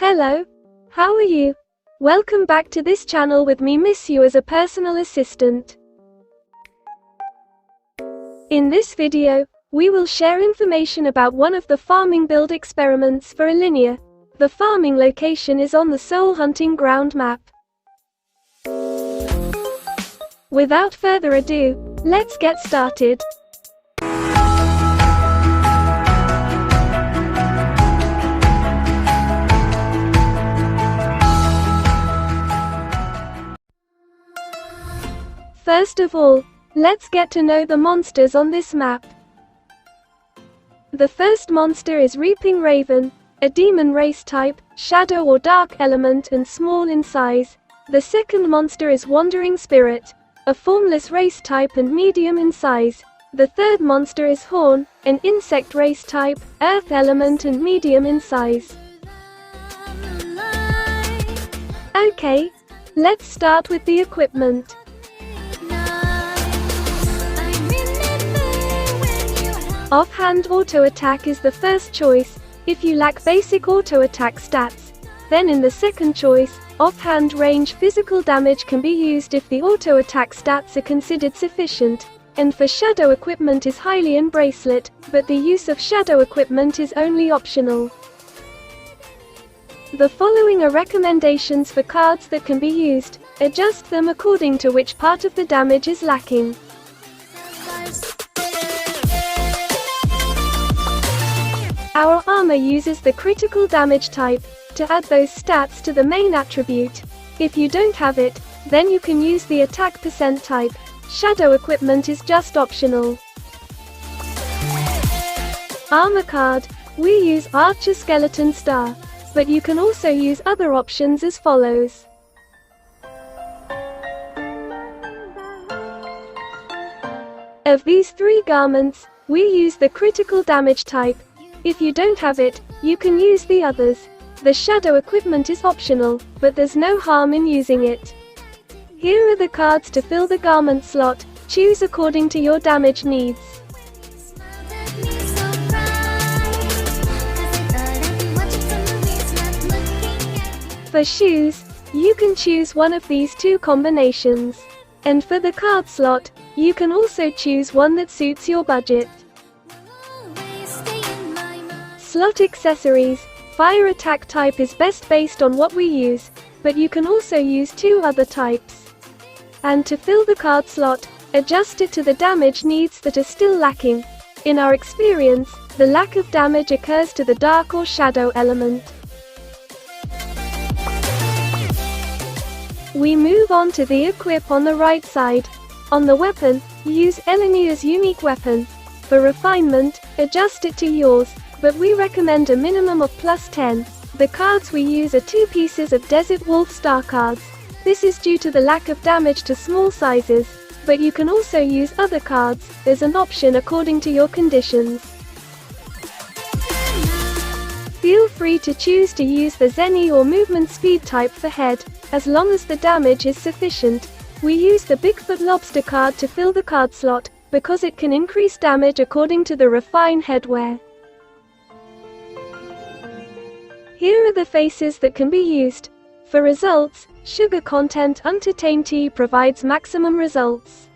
Hello, how are you? Welcome back to this channel with me, Miss You, as a personal assistant. In this video, we will share information about one of the farming build experiments for Ellinia. The farming location is on the Soul Hunting Ground map. Without further ado, let's get started. First of all, let's get to know the monsters on this map. The first monster is Reaping Raven, a demon race type, shadow or dark element and small in size. The second monster is Wandering Spirit, a formless race type and medium in size. The third monster is Horn, an insect race type, earth element and medium in size. Okay, let's start with the equipment. Offhand auto attack is the first choice. If you lack basic auto attack stats, then in the second choice, offhand range physical damage can be used if the auto attack stats are considered sufficient. And for shadow equipment is highly in bracelet, but the use of shadow equipment is only optional. The following are recommendations for cards that can be used. Adjust them according to which part of the damage is lacking. Our armor uses the critical damage type to add those stats to the main attribute. If you don't have it, then you can use the attack percent type. Shadow equipment is just optional. Armor card, we use Archer Skeleton Star, but you can also use other options as follows. Of these three garments, we use the critical damage type. If you don't have it, you can use the others. The shadow equipment is optional, but there's no harm in using it. Here are the cards to fill the garment slot. Choose according to your damage needs. For shoes, you can choose one of these two combinations. And for the card slot, you can also choose one that suits your budget. Slot accessories, fire attack type is best based on what we use, but you can also use two other types. And to fill the card slot, adjust it to the damage needs that are still lacking. In our experience, the lack of damage occurs to the dark or shadow element. We move on to the equip on the right side. On the weapon, use Ellinia's unique weapon. For refinement, adjust it to yours, but we recommend a minimum of +10. The cards we use are 2 pieces of Desert Wolf Star cards. This is due to the lack of damage to small sizes, but you can also use other cards as an option according to your conditions. Feel free to choose to use the Zenny or movement speed type for head, as long as the damage is sufficient. We use the Bigfoot Lobster card to fill the card slot, because it can increase damage according to the refine headwear. Here are the faces that can be used. For results, sugar content Untitled Tea provides maximum results.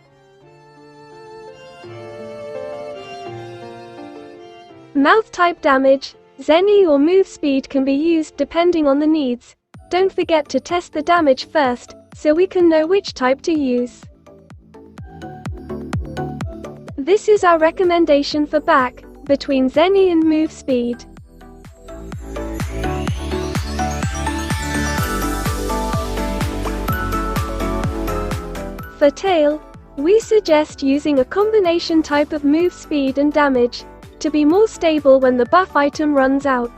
Mouth type damage, Zenny or move speed can be used depending on the needs. Don't forget to test the damage first, so we can know which type to use. This is our recommendation for back, between Zenny and move speed. For tail, we suggest using a combination type of move speed and damage, to be more stable when the buff item runs out.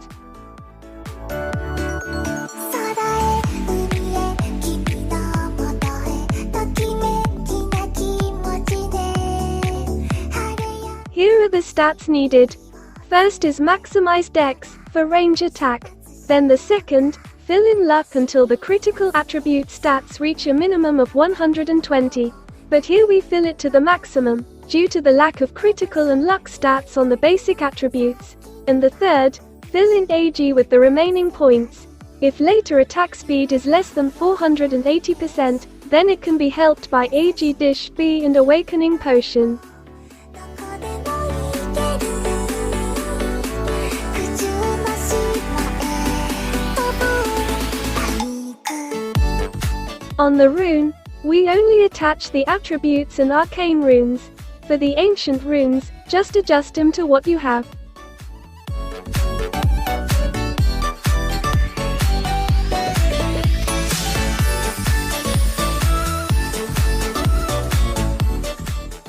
Here are the stats needed. First is maximize dex, for range attack. Then the second, fill in luck until the critical attribute stats reach a minimum of 120. But here we fill it to the maximum, due to the lack of critical and luck stats on the basic attributes. And the third, fill in AG with the remaining points. If later attack speed is less than 480%, then it can be helped by AG Dish B and Awakening Potion. On the rune, we only attach the attributes and arcane runes. For the ancient runes, just adjust them to what you have.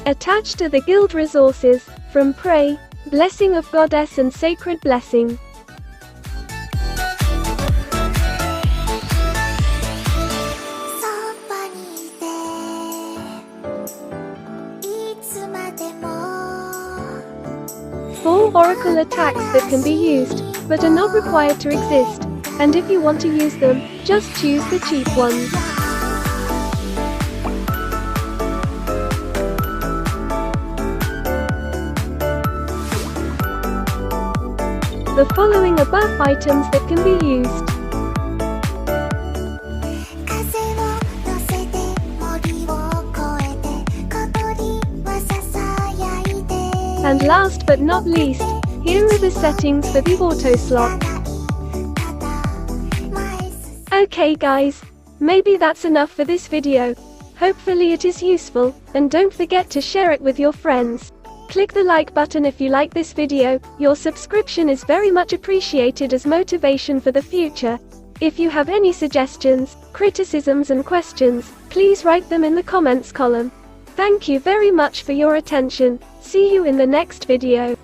Attached to the guild resources, from Pray, Blessing of Goddess and Sacred Blessing. Four oracle attacks that can be used, but are not required to exist, and if you want to use them, just choose the cheap ones. The following are buff items that can be used. And last but not least, here are the settings for the auto slot. Okay guys, maybe that's enough for this video. Hopefully it is useful, and don't forget to share it with your friends. Click the like button if you like this video. Your subscription is very much appreciated as motivation for the future. If you have any suggestions, criticisms and questions, please write them in the comments column. Thank you very much for your attention. See you in the next video.